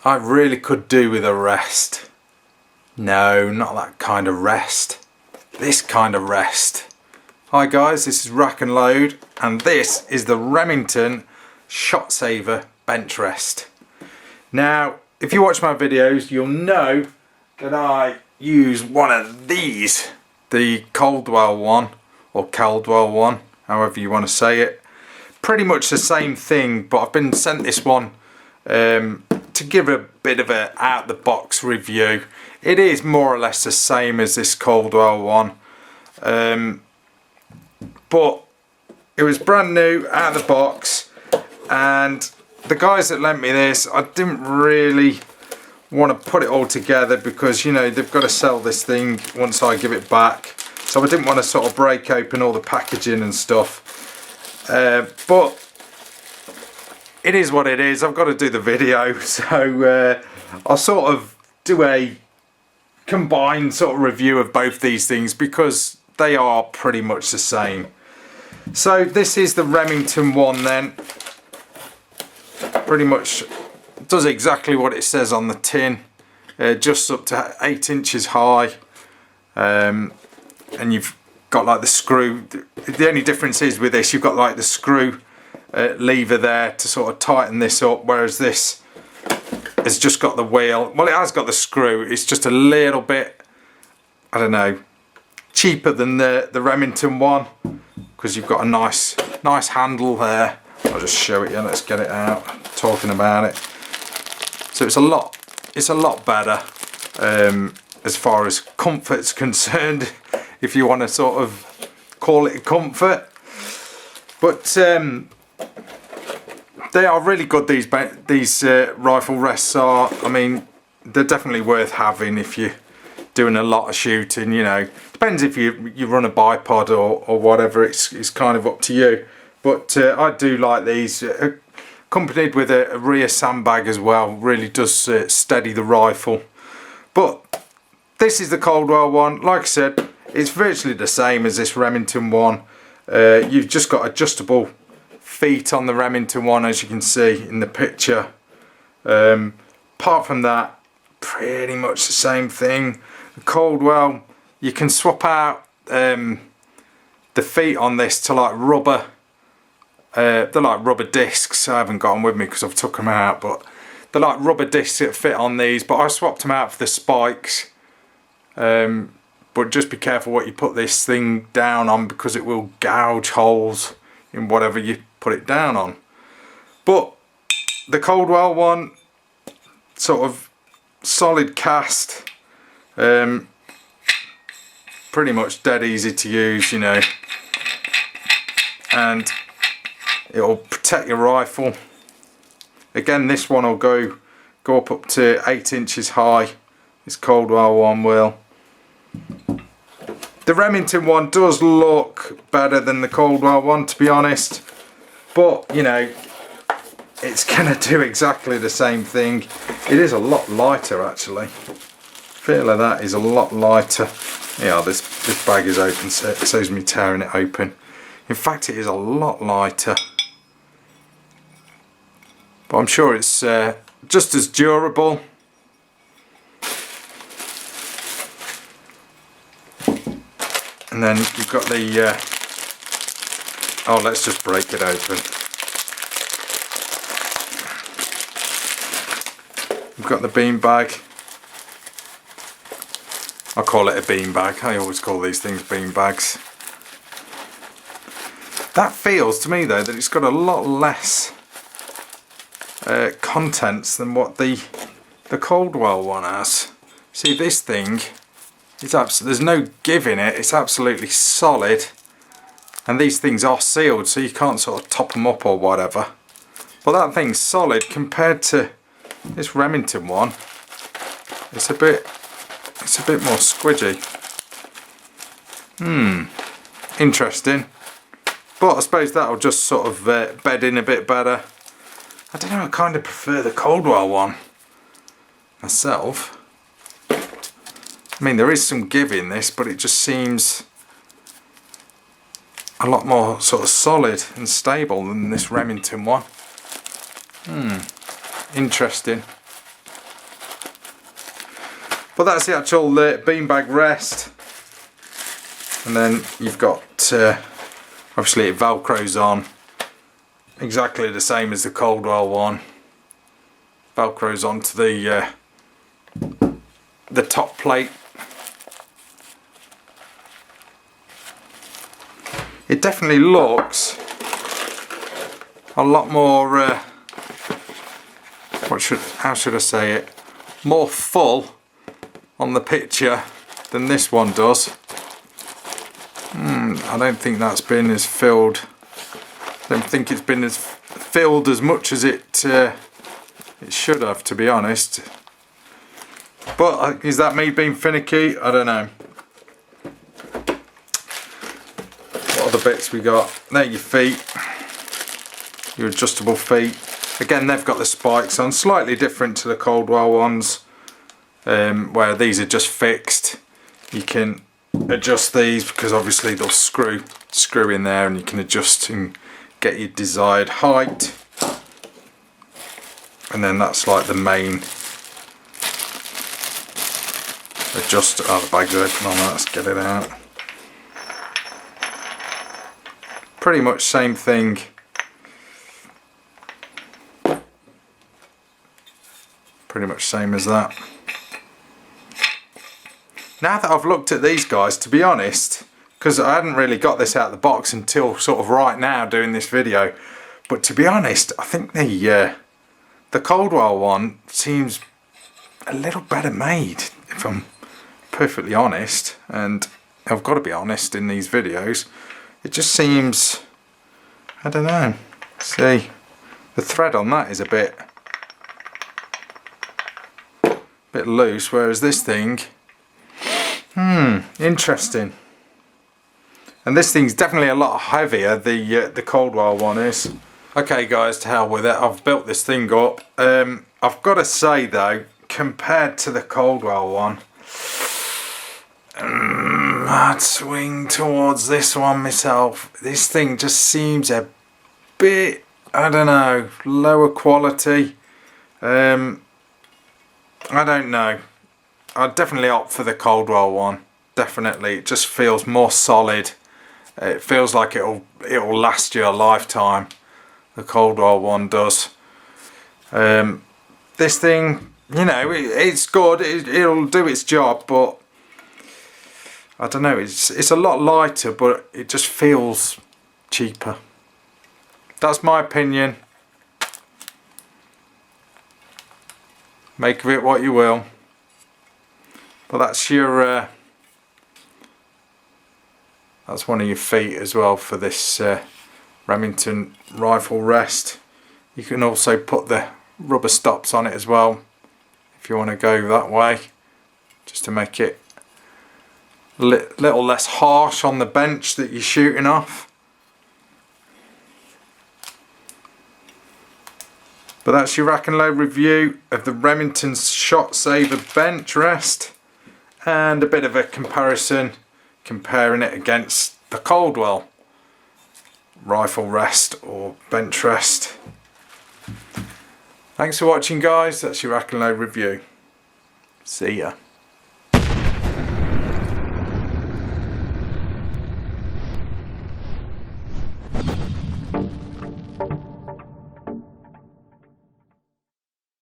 I really could do with a rest. No, not that kind of rest. This kind of rest. Hi guys, this is RACKNLOAD and this is the Remington Shot Saver bench rest. Now, if you watch my videos, you'll know that I use one of these, the Caldwell one, or Caldwell one, however you want to say it. Pretty much the same thing, but I've been sent this one to give a bit of an out-the-box review. It is more or less the same as this Caldwell one, but it was brand new, out of the box, and the guys that lent me this, I didn't really want to put it all together because, you know, they've got to sell this thing once I give it back, so I didn't want to sort of break open all the packaging and stuff, but it is what it is. I've got to do the video, so I'll sort of do a combined sort of review of both these things because they are pretty much the same. So this is the Remington one then. Pretty much does exactly what it says on the tin, just up to 8 inches high, and you've got like the screw. The only difference is with this, you've got like the screw lever there to sort of tighten this up, whereas this has just got the wheel. Well, it has got the screw, it's just a little bit, I don't know, cheaper than the Remington one, because you've got a nice handle there. I'll just show it you, let's get it out, talking about it. So it's a lot better as far as comfort's concerned, if you want to sort of call it comfort. But they are really good, these rifle rests are. I mean, they're definitely worth having if you're doing a lot of shooting, you know. Depends if you run a bipod or whatever, it's kind of up to you. But I do like these, accompanied with a rear sandbag as well, really does steady the rifle. But this is the Caldwell one. Like I said, it's virtually the same as this Remington one. You've just got adjustable feet on the Remington one, as you can see in the picture. Apart from that, pretty much the same thing. The Caldwell, you can swap out the feet on this to like rubber. They're like rubber discs. I haven't got them with me because I've took them out, but they're like rubber discs that fit on these. But I swapped them out for the spikes. But just be careful what you put this thing down on, because it will gouge holes in whatever you put it down on. But the Caldwell one, sort of solid cast, pretty much dead easy to use, you know, and it'll protect your rifle. Again, this one will go up to 8 inches high. This Caldwell one will. The Remington one does look better than the Caldwell one, to be honest, but you know, it's gonna do exactly the same thing. It is a lot lighter actually. Feel of that is a lot lighter. Yeah, this bag is open, so it saves me tearing it open. In fact, it is a lot lighter, but I'm sure it's just as durable. And then you've got the, oh, let's just break it open. You've got the bean bag. I call it a bean bag. I always call these things bean bags. That feels to me though that it's got a lot less contents than what the Caldwell one has. See, this thing, there's no give in it, it's absolutely solid, and these things are sealed so you can't sort of top them up or whatever, but that thing's solid compared to this Remington one. It's a bit more squidgy. Interesting, but I suppose that'll just sort of bed in a bit better. I don't know, I kind of prefer the Caldwell one myself. I mean, there is some give in this, but it just seems a lot more sort of solid and stable than this Remington one. Interesting. But that's the actual beanbag rest. And then you've got, obviously it velcros on. Exactly the same as the Caldwell one. Velcros onto the top plate. It definitely looks a lot more, how should I say it, more full on the picture than this one does. I don't think that's been as filled. I don't think it's been as filled as much as it should have, to be honest. But is that me being finicky? I don't know. What other bits we got? There, your feet, your adjustable feet. Again, they've got the spikes on, slightly different to the Caldwell ones, where these are just fixed. You can adjust these because obviously they'll screw in there, and you can adjust and get your desired height. And then that's like the main adjuster. Oh, the bag's open on that, let's get it out. Pretty much same thing. Pretty much same as that. Now that I've looked at these guys, to be honest, because I hadn't really got this out of the box until sort of right now doing this video, but to be honest, I think the Caldwell one seems a little better made, if I'm perfectly honest, and I've got to be honest in these videos. It just seems, I don't know, see, the thread on that is a bit loose, whereas this thing, interesting. And this thing's definitely a lot heavier, the Caldwell one is. Okay guys, to hell with it, I've built this thing up. I've got to say though, compared to the Caldwell one, I'd swing towards this one myself. This thing just seems a bit, I don't know, lower quality. I don't know. I'd definitely opt for the Caldwell one. Definitely, it just feels more solid. It feels like it'll last you a lifetime. The Caldwell one does. This thing, you know, it's good. It'll do its job, but I don't know. It's a lot lighter, but it just feels cheaper. That's my opinion. Make of it what you will. But that's your that's one of your feet as well for this Remington rifle rest. You can also put the rubber stops on it as well if you want to go that way, just to make it a little less harsh on the bench that you're shooting off. But that's your rack and load review of the Remington Shot Saver bench rest, and a bit of a comparison, comparing it against the Caldwell rifle rest or bench rest. Thanks for watching guys, that's your rack and load review. See ya.